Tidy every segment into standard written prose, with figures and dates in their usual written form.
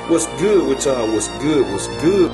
What's good with y'all? What's good? What's good?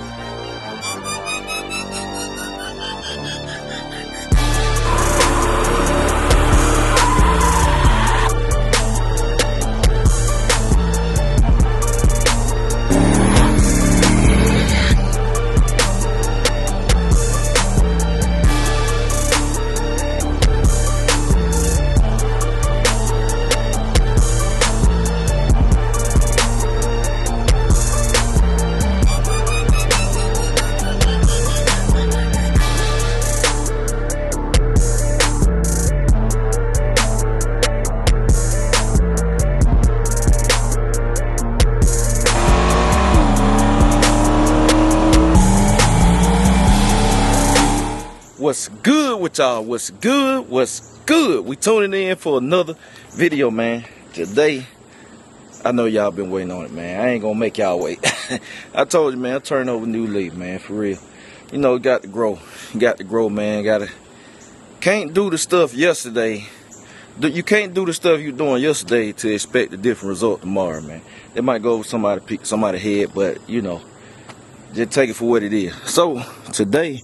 What's good with y'all? What's good? What's good? We tuning in for another video, man. Today, I know y'all been waiting on it, man. I ain't gonna make y'all wait. I told you, man, I'm turning over a new leaf, man, for real. You know, got to grow. You got to grow, man. Can't do the stuff yesterday. You can't do the stuff you doing yesterday to expect a different result tomorrow, man. It might go over somebody's head, but you know, just take it for what it is. So today,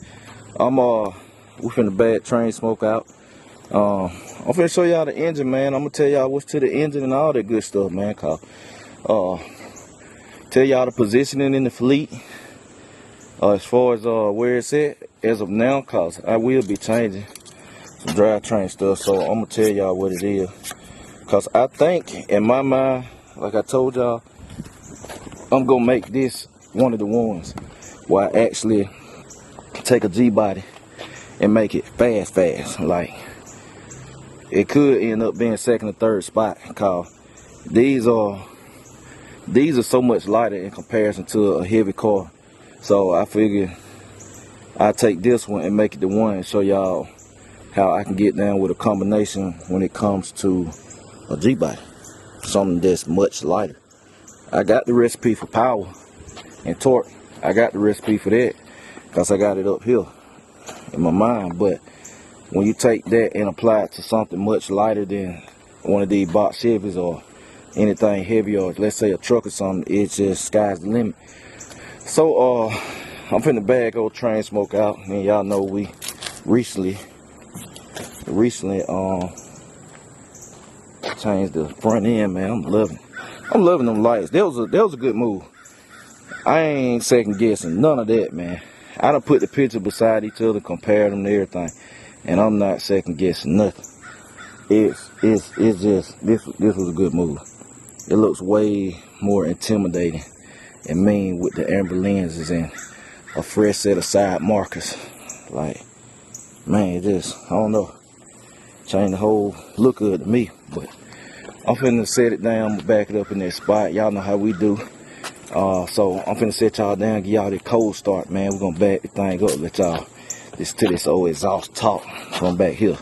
we finna bag train smoke out. I'm finna show y'all the engine, man. I'm gonna tell y'all what's to the engine and all that good stuff, man. Tell y'all the positioning in the fleet as far as where it's at as of now, cause I will be changing some drivetrain stuff. So I'm gonna tell y'all what it is, cause I think in my mind, like I told y'all, I'm gonna make this one of the ones where I actually take a G-body and make it fast. Like, it could end up being second or third spot, cause these are so much lighter in comparison to a heavy car. So I figure I take this one and make it the one and show y'all how I can get down with a combination when it comes to a G-body, something that's much lighter. I got the recipe for power and torque. I got the recipe for that because I got it up here in my mind. But when you take that and apply it to something much lighter than one of these box Chevys or anything heavy, or let's say a truck or something, it's just sky's the limit. So I'm finna bag old train smoke out, and y'all know we recently changed the front end, man. I'm loving them lights. That was a good move. I ain't second guessing none of that, man. I done put the picture beside each other, compared them to everything, and I'm not second guessing nothing. It's just this was a good move. It looks way more intimidating and mean with the amber lenses and a fresh set of side markers. Like, man, it just, I don't know, changed the whole look of it to me. But I'm finna set it down, I'm gonna back it up in that spot. Y'all know how we do. So I'm finna set y'all down, give y'all the cold start, man. We're gonna back the thing up, let y'all listen to this old exhaust talk from back here.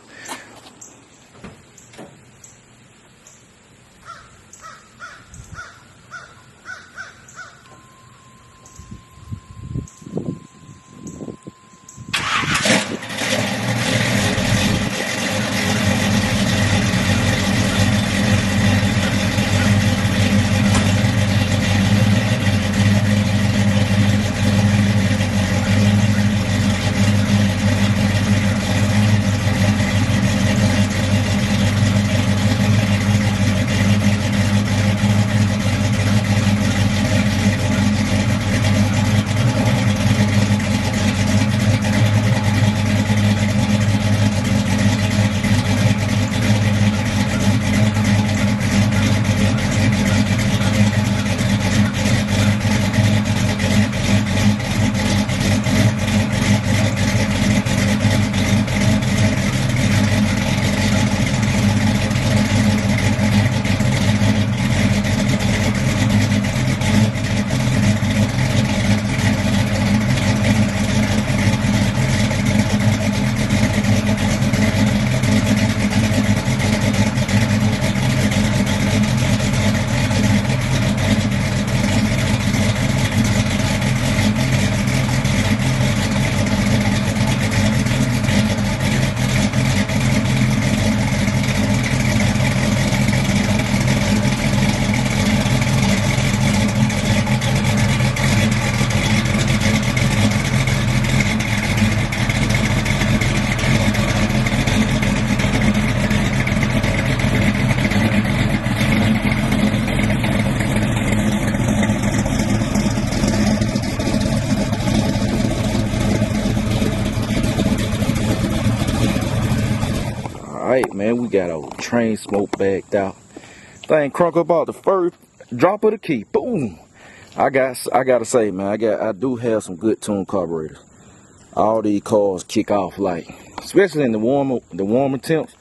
man. We got our train smoke bagged out. Thing crunk about the first drop of the key. Boom. I gotta say, man, I do have some good tune carburetors. All these cars kick off like, especially in the warmer temps.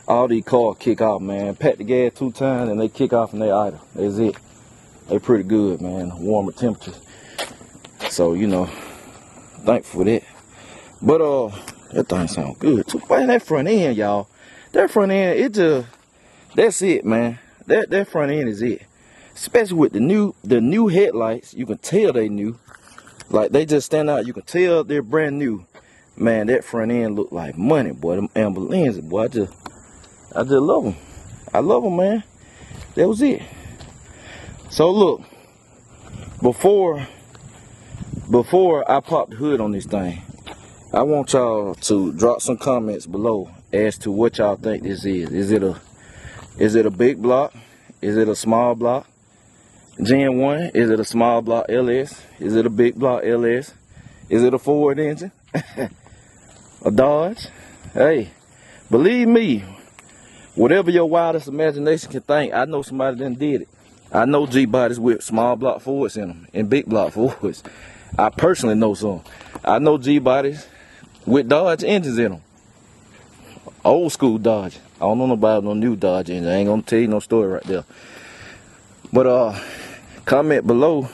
All these cars kick off, man. Pat the gas 2 times and they kick off and they idle. That's it. They pretty good, man. Warmer temperatures. So, you know, thankful for that. But that thing sound good too. Man, that front end, y'all. That front end, that's it, man. That front end is it. Especially with the new headlights, you can tell they new. Like they just stand out. You can tell they're brand new. Man, that front end look like money, boy. Them amber lenses, boy. I just love them. I love them, man. That was it. So look, before I pop the hood on this thing, I want y'all to drop some comments below as to what y'all think this is. Is it a big block? Is it a small block? Gen 1, is it a small block LS? Is it a big block LS? Is it a Ford engine? A Dodge? Hey, believe me, whatever your wildest imagination can think, I know somebody done did it. I know G-bodies with small block Fords in them and big block Fords. I personally know some. I know G-bodies with Dodge engines in them. Old school Dodge. I don't know nobody no new Dodge engine. I ain't gonna tell you no story right there. But comment below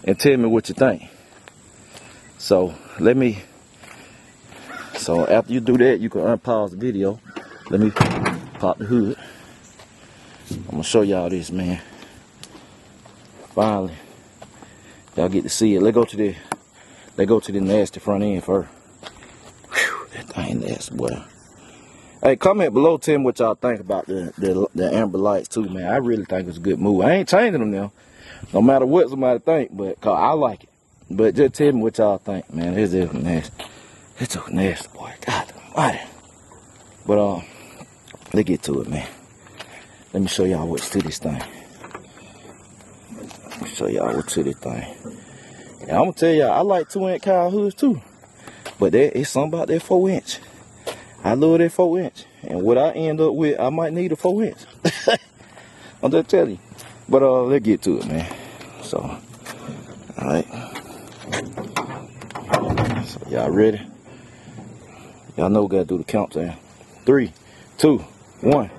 and tell me what you think. So after you do that, you can unpause the video. Let me pop the hood. I'm gonna show y'all this, man. Finally, y'all get to see it. Let's go to the nasty front end first. Whew, that thing nasty, boy. Hey, comment below, tell me what y'all think about the amber lights too, man. I really think it's a good move. I ain't changing them now, no matter what somebody think, but cause I like it. But just tell me what y'all think, man. This is nasty. It's so nasty, boy. God almighty. But let's get to it, man. Let me show y'all what's to this thing. Let me show y'all what's to this thing. And I'm gonna tell y'all, I like 2-inch cowl hoods too, but it's something about that 4-inch. I love that 4-inch, and what I end up with, I might need a 4-inch. I'm just telling you. But let's get to it, man. So, all right. So y'all ready? Y'all know we gotta do the countdown. 3, 2, 1.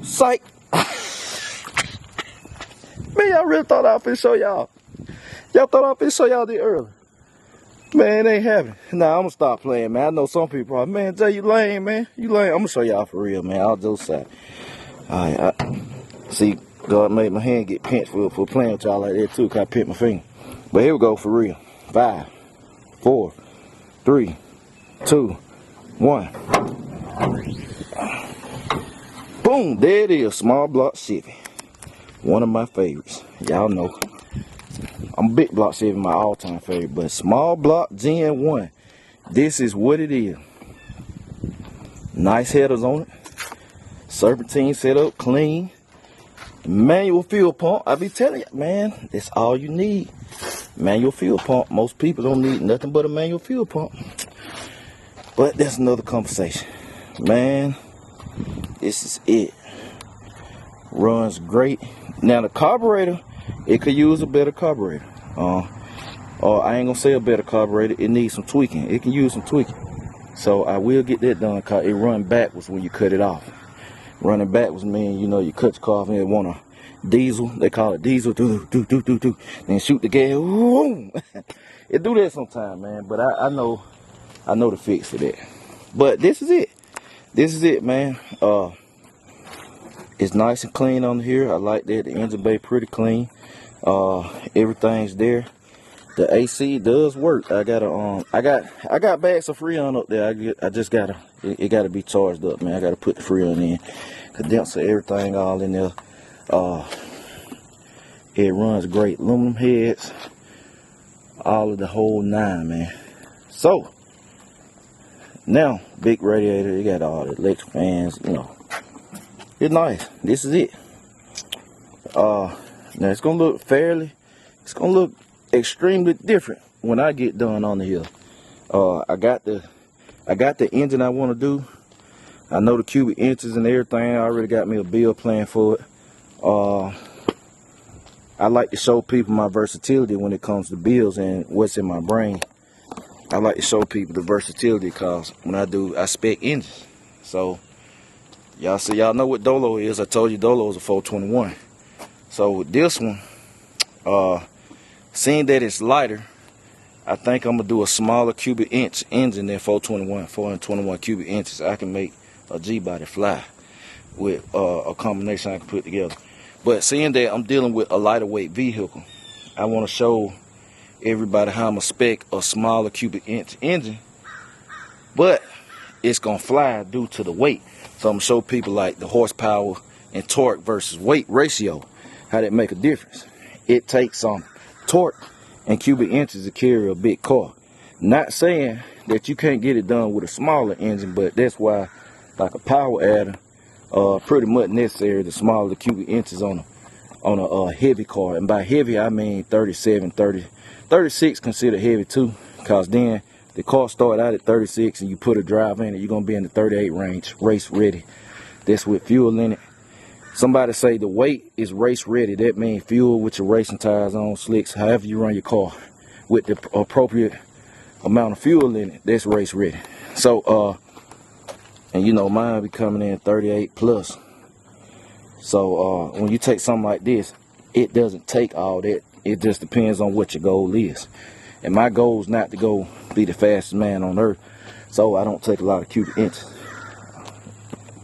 Psych! Man, y'all really thought I'd finna show y'all. Y'all thought I'd finna show y'all this early. Man, it ain't happening. Nah, I'm gonna stop playing, man. I know some people are, man, Jay, you lame, man. You lame. I'm gonna show y'all for real, man. I'll just say. Alright, see, God made my hand get pinched for playing with y'all like that too, cause I pinched my finger. But here we go for real. 5, 4, 3, 2, 1. Boom, there it is. Small block Chevy. One of my favorites. Y'all know. I'm a big block Chevy, my all-time favorite, but small block Gen 1. This is what it is. Nice headers on it. Serpentine setup, clean. Manual fuel pump. I be telling you, man, that's all you need. Manual fuel pump. Most people don't need nothing but a manual fuel pump. But that's another conversation. Man, this is it. Runs great. Now the carburetor, it could use a better carburetor. I ain't gonna say a better carburetor. It needs some tweaking. It can use some tweaking. So I will get that done, cause it run backwards when you cut it off. Running backwards mean, you know, you cut your car off and it want a diesel. They call it diesel. Do. Then shoot the gas. Woo. It do that sometime, man. But I know the fix for that. But this is it. This is it, man. It's nice and clean on here. I like that. The engine bay pretty clean. Everything's there. The AC does work. I got bags of Freon up there. I just gotta, it gotta be charged up, man. I gotta put the Freon in. Condenser, everything all in there. It runs great. Aluminum heads, all of the whole 9, man. So now, big radiator. You got all the electric fans, you know. It's nice. This is it. Now it's gonna look it's gonna look extremely different when I get done on the hill. I got the engine I want to do. I know the cubic inches and everything. I already got me a bill plan for it. I like to show people my versatility when it comes to bills and what's in my brain. I like to show people the versatility because when I spec engines. So y'all see, y'all know what Dolo is. I told you Dolo is a 421. So with this one, seeing that it's lighter, I think I'm gonna do a smaller cubic inch engine than 421 cubic inches. I can make a G-body fly with a combination I can put together. But seeing that I'm dealing with a lighter weight vehicle, I want to show everybody how I'm gonna spec a smaller cubic inch engine, but it's gonna fly due to the weight. So I'm gonna show people like the horsepower and torque versus weight ratio, how that make a difference. It takes some torque and cubic inches to carry a big car. Not saying that you can't get it done with a smaller engine, but that's why like a power adder pretty much necessary. The smaller the cubic inches on a heavy car, and by heavy I mean 37, 30, 36 considered heavy too, because then the car start out at 36 and you put a drive in it, you're gonna be in the 38 range, race ready. That's with fuel in it. Somebody say the weight is race ready. That means fuel with your racing tires on, slicks, however you run your car with the appropriate amount of fuel in it, that's race ready. So and you know mine be coming in 38 plus. So when you take something like this, it doesn't take all that. It just depends on what your goal is. And my goal is not to go be the fastest man on earth, so I don't take a lot of cubic inches.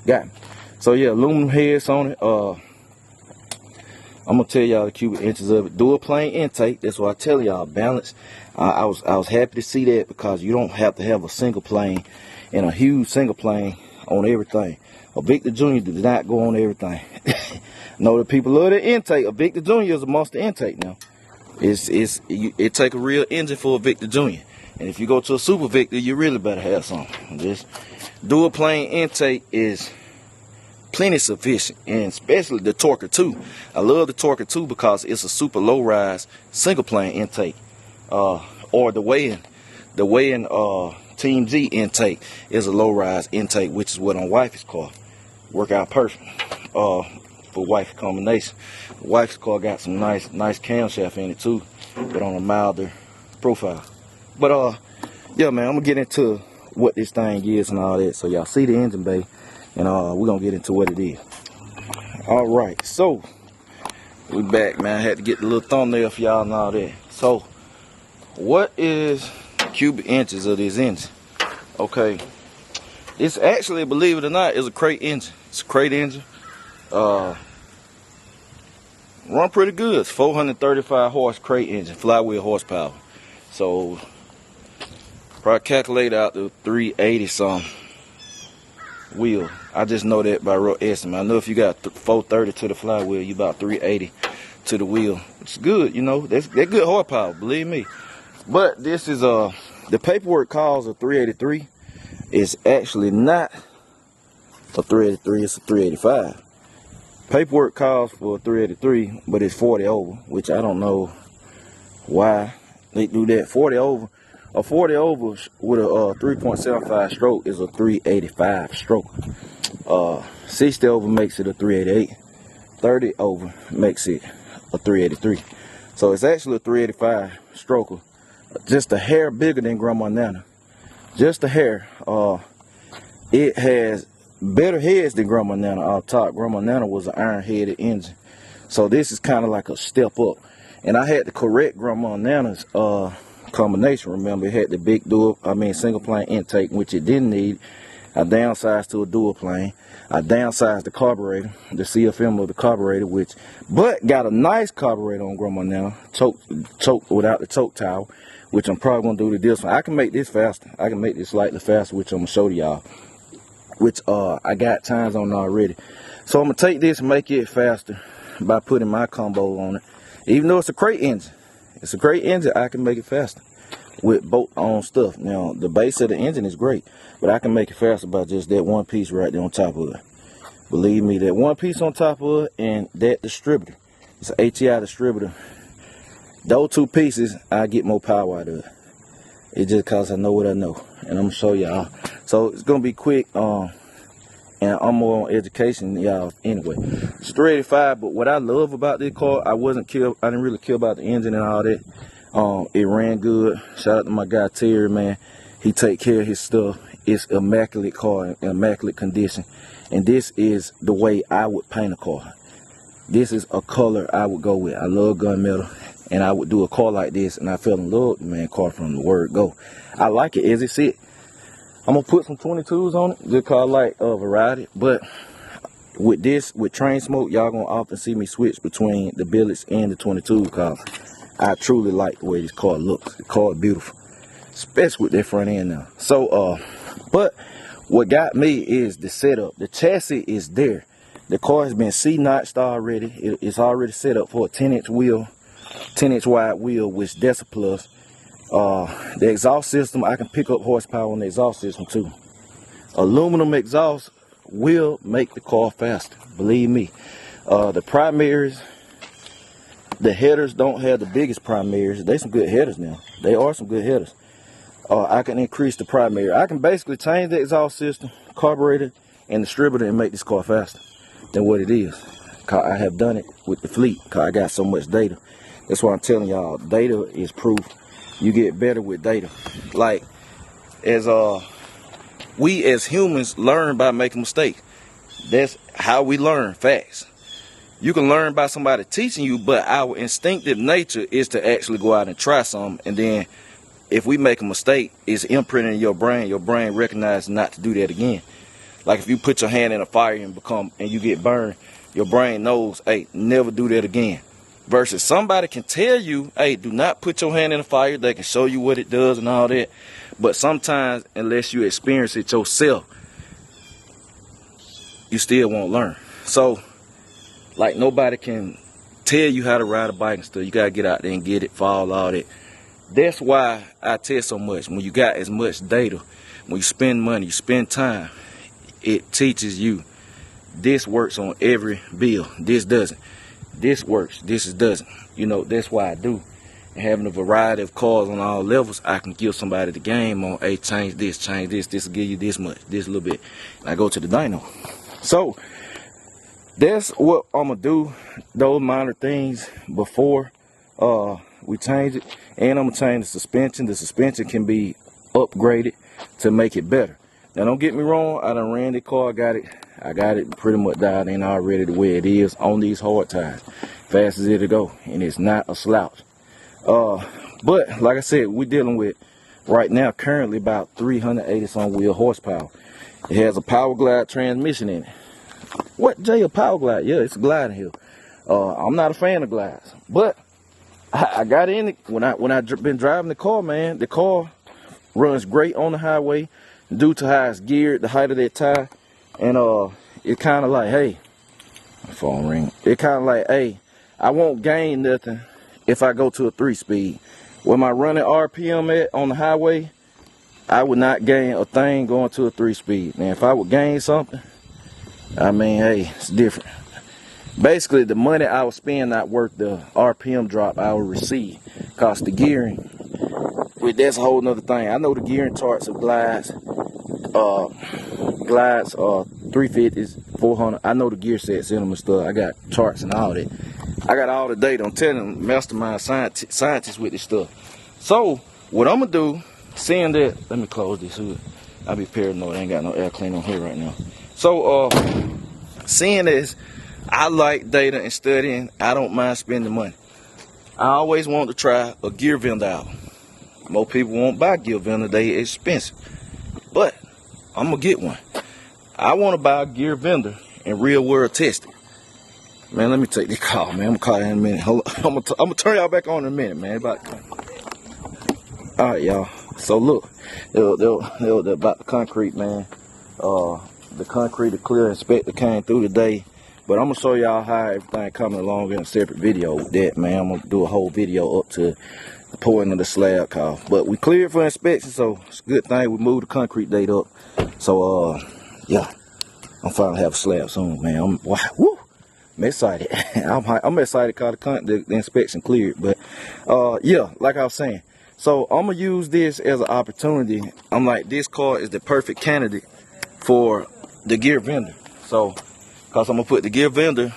Got me. So yeah, aluminum heads on it. I'm gonna tell y'all the cubic inches of it. Dual plane intake. That's why I tell y'all balance. I was happy to see that, because you don't have to have a single plane and a huge single plane on everything. A Victor Jr. did not go on everything. Know that people love the intake. A Victor Jr. is a monster intake now. It take a real engine for a Victor Jr. And if you go to a Super Victor, you really better have something. This dual plane intake is plenty sufficient, and especially the Torquer 2. I love the Torquer 2 because it's a super low rise single plane intake. Or the way-in Team G intake is a low rise intake, which is what on wifey's car. Work out perfect for wifey combination. Wife's car got some nice camshaft in it too, but on a milder profile. But yeah man, I'm gonna get into what this thing is and all that, so y'all see the engine bay, and we're gonna get into what it is. All right, so we back, man. I had to get the little thumbnail for y'all and all that. So what is cubic inches of this engine? Okay, it's actually, believe it or not, is a crate engine. It's a crate engine. Run pretty good. It's 435 horse crate engine, flywheel horsepower. So probably calculate out the 380 some wheel. I just know that by rough estimate. I know if you got 430 to the flywheel, you about 380 to the wheel. It's good, you know. That's good horsepower, believe me. But this is the paperwork calls a 383. It's actually not a 383, it's a 385. Paperwork calls for a 383, but it's 40 over, which I don't know why they do that. 40 over, a 40 over with a 3.75 stroke is a 385 stroke. 60 over makes it a 388. 30 over makes it a 383. So it's actually a 385 stroker, just a hair bigger than Grandma Nana. Just a hair. It has better heads than Grandma Nana off top. Grandma Nana was an iron-headed engine, so this is kind of like a step up. And I had to correct Grandma Nana's combination. Remember, it had the big single plane intake, which it didn't need. I downsized to a dual plane. I downsized the carburetor, the CFM of the carburetor, but got a nice carburetor on Grandma Nana, choked without the choke tower, which I'm probably gonna do to this one. I can make this faster. I can make this slightly faster, which I'm gonna show to y'all. Which I got times on already. So I'm gonna take this and make it faster by putting my combo on it. Even though it's a crate engine, I can make it faster with both on stuff. Now the base of the engine is great, but I can make it faster by just that one piece right there on top of it. Believe me, that one piece on top of it and that distributor. It's an ATI distributor. Those two pieces, I get more power out of it. It's just cause I know what I know, and I'm gonna show y'all. So it's gonna be quick. and I'm more on education than y'all anyway. It's 385, but what I love about this car, I didn't really care about the engine and all that. It ran good. Shout out to my guy Terry, man. He take care of his stuff. It's immaculate car, in immaculate condition. And this is the way I would paint a car. This is a color I would go with. I love gunmetal, and I would do a car like this, and I fell in love with the man car from the word go. I like it as it sit. I'm gonna put some 22s on it, just cause I like variety. But with this, with train smoke, y'all gonna often see me switch between the billets and the 22s, cause I truly like the way this car looks. The car is beautiful, especially with that front end now. So, but what got me is the setup. The chassis is there. The car has been C-notched already. It's already set up for a 10-inch wheel, 10-inch wide wheel, which that's a plus. The exhaust system, I can pick up horsepower on the exhaust system too. Aluminum exhaust will make the car faster, believe me. The primaries, the headers don't have the biggest primaries. They some good headers now. They are some good headers. I can increase the primary. I can basically change the exhaust system, carburetor, and distributor and make this car faster than what it is. Cause I have done it with the fleet, cause I got so much data. That's why I'm telling y'all, data is proof. You get better with data. Like, as we as humans learn by making mistakes. That's how we learn facts. You can learn by somebody teaching you, but our instinctive nature is to actually go out and try something, and then if we make a mistake, it's imprinted in your brain recognizes not to do that again. Like if you put your hand in a fire and you get burned, your brain knows, hey, never do that again. Versus somebody can tell you, hey, do not put your hand in a fire. They can show you what it does and all that. But sometimes, unless you experience it yourself, you still won't learn. So, like, nobody can tell you how to ride a bike and stuff. You got to get out there and get it, fall, all that. That's why I tell so much. When you got as much data, when you spend money, you spend time, it teaches you this works on every bill. This doesn't. This works. This doesn't. You know, that's why I do. And having a variety of cars on all levels, I can give somebody the game on, hey, change this, this will give you this much, this a little bit. And I go to the dyno. So, that's what I'm going to do, those minor things before we change it. And I'm going to change the suspension. The suspension can be upgraded to make it better. Now, don't get me wrong, I done ran the car, I got it pretty much dialed in already the way it is on these hard tires. Fast as it'll go, and it's not a slouch. But, like I said, we're dealing with, right now, currently about 380 some wheel horsepower. It has a power glide transmission in it. What, Jay, a power glide? Yeah, it's a gliding hill. I'm not a fan of glides, but I got in it when I been driving the car, man. The car runs great on the highway due to how it's geared, the height of that tire, and it kind of like, hey, my phone ring. It kind of like, hey, I won't gain nothing if I go to a 3-speed. Where my running RPM at on the highway, I would not gain a thing going to a 3-speed. Now, if I would gain something, I mean, hey, it's different. Basically, the money I would spend not worth the RPM drop I would receive. Cause the gearing, that's a whole nother thing. I know the gearing charts of glides, 350s, 400. I know the gear sets in them and stuff. I got charts and all that. I got all the data. I'm telling them, mastermind scientists with this stuff. So, what I'm gonna do, seeing that, let me close this hood. I be paranoid. I ain't got no air cleaner on here right now. So, seeing this, I like data and studying. I don't mind spending money. I always want to try a gear vendor out. Most people won't buy gear vendor. They expensive. But I'm going to get one. I want to buy a gear vendor and real world test it. Man, let me take this call, man. I'm going to call you in a minute. Hold on. I'm going to turn y'all back on in a minute, man. Alright, y'all. So look, they're about the concrete, man. The concrete, the clear inspector came through today. But I'm going to show y'all how everything coming along in a separate video with that, man. I'm going to do a whole video up to the pouring of the slab call. But we cleared for inspection, so it's a good thing we moved the concrete date up. So, yeah, I'm finally have a slab soon, man. I'm excited. I'm excited because the inspection cleared. But, yeah, like I was saying. So, I'm going to use this as an opportunity. I'm like, this car is the perfect candidate for the gear vendor. So, cause I'm gonna put the gear vendor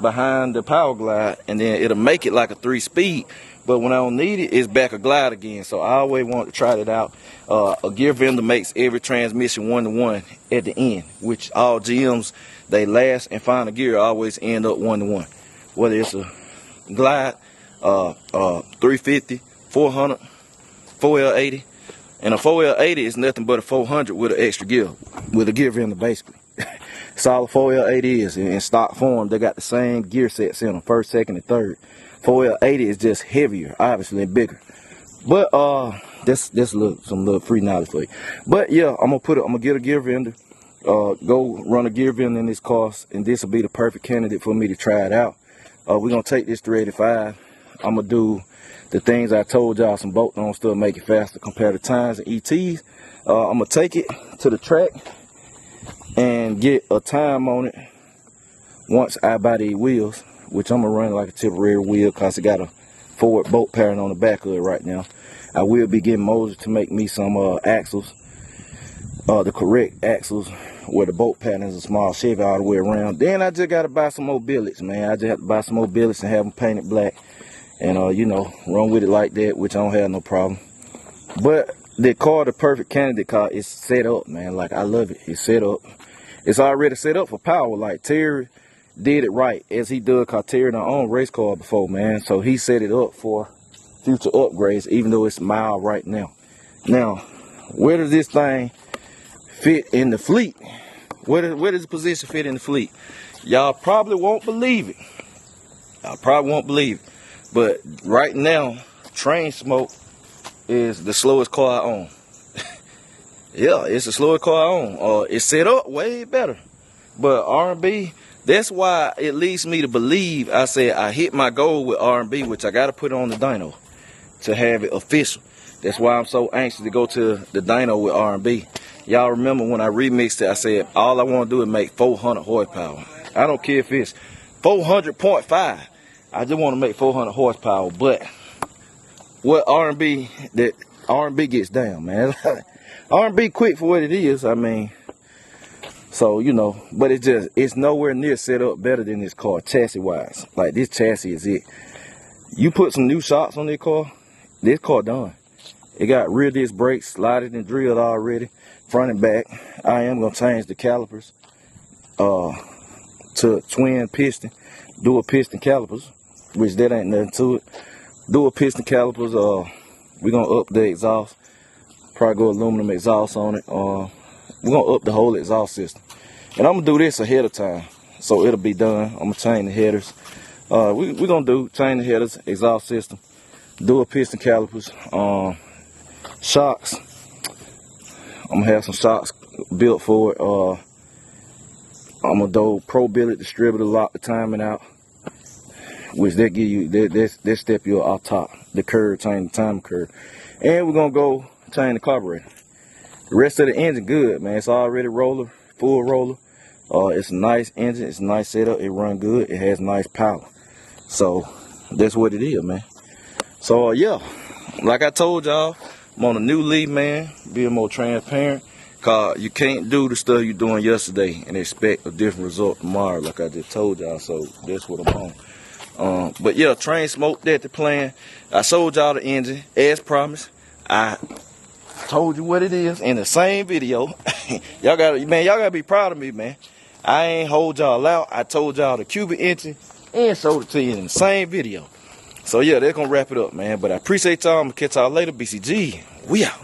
behind the power glide, and then it'll make it like a 3-speed. But when I don't need it, it's back a glide again. So I always want to try that out. A gear vendor makes every transmission 1-to-1 at the end, which all GMs, they last and final gear always end up 1-to-1. Whether it's a glide, 350, 400, 4L80. And a 4L80 is nothing but a 400 with an extra gear, with a gear vendor basically. It's all a 4L80 is. In stock form, they got the same gear sets in them, first, second, and third. 4L80 is just heavier, obviously, and bigger. But that's some little free knowledge for you. But yeah, I'm gonna get a gear vendor, go run a gear vendor in this car, and this will be the perfect candidate for me to try it out. We're gonna take this 385. I'm gonna do the things I told y'all, some bolt on stuff, make it faster compared to times and ETs. I'm gonna take it to the track and get a time on it once I buy these wheels, which I'm gonna run like a temporary wheel because it got a forward bolt pattern on the back of it right now. I will be getting Moses to make me some axles, the correct axles where the bolt pattern is a small Chevy all the way around. Then I just gotta buy some more billets, man. I just have to buy some more billets and have them painted black, and you know, run with it like that, which I don't have no problem. But the car, the perfect candidate car, is set up, man. Like, I love it. It's set up. It's already set up for power. Like, Terry did it right, as he does, cause Terry done owned race car before, man. So he set it up for future upgrades, even though it's mild right now. Now, where does this thing fit in the fleet? Where does the position fit in the fleet? Y'all probably won't believe it. Y'all probably won't believe it. But right now, Train Smoke is the slowest car I own. Yeah, it's the slowest car I own. It's set up way better. But R&B, that's why it leads me to believe I said I hit my goal with R&B, which I got to put on the dyno to have it official. That's why I'm so anxious to go to the dyno with R&B. Y'all remember when I remixed it, I said all I want to do is make 400 horsepower. I don't care if it's 400.5. I just want to make 400 horsepower. But what R&B gets down, man. R&B quick for what it is, I mean. So, you know, but it's nowhere near set up better than this car, chassis-wise. Like, this chassis is it. You put some new shocks on this car done. It got rear disc brakes, slotted and drilled already, front and back. I am going to change the calipers to twin piston, dual piston calipers, which that ain't nothing to it. Dual piston calipers, we're going to up the exhaust, probably go aluminum exhaust on it. We're going to up the whole exhaust system. And I'm going to do this ahead of time, so it'll be done. I'm going to change the headers. We're going to change the headers, exhaust system, dual piston calipers, shocks. I'm going to have some shocks built for it. I'm going to do Pro Billet distributor, lock the timing out, which that give you, that step you off top, the curve, change the time curve. And we're going to go change the carburetor. The rest of the engine good, man. It's already roller, full roller. It's a nice engine. It's a nice setup. It run good. It has nice power. So that's what it is, man. So yeah, like I told y'all, I'm on a new lead, man. Being more transparent, cause you can't do the stuff you doing yesterday and expect a different result tomorrow, like I just told y'all. So that's what I'm on. But yeah, Train Smoke, that's the plan. I showed y'all the engine as promised. I told you what it is in the same video. y'all gotta be proud of me, man. I ain't hold y'all out. I told y'all the cubic engine and showed it to you in the same video. So yeah, they're gonna wrap it up, man. But I appreciate y'all. I'm gonna catch y'all later. BCG, we out.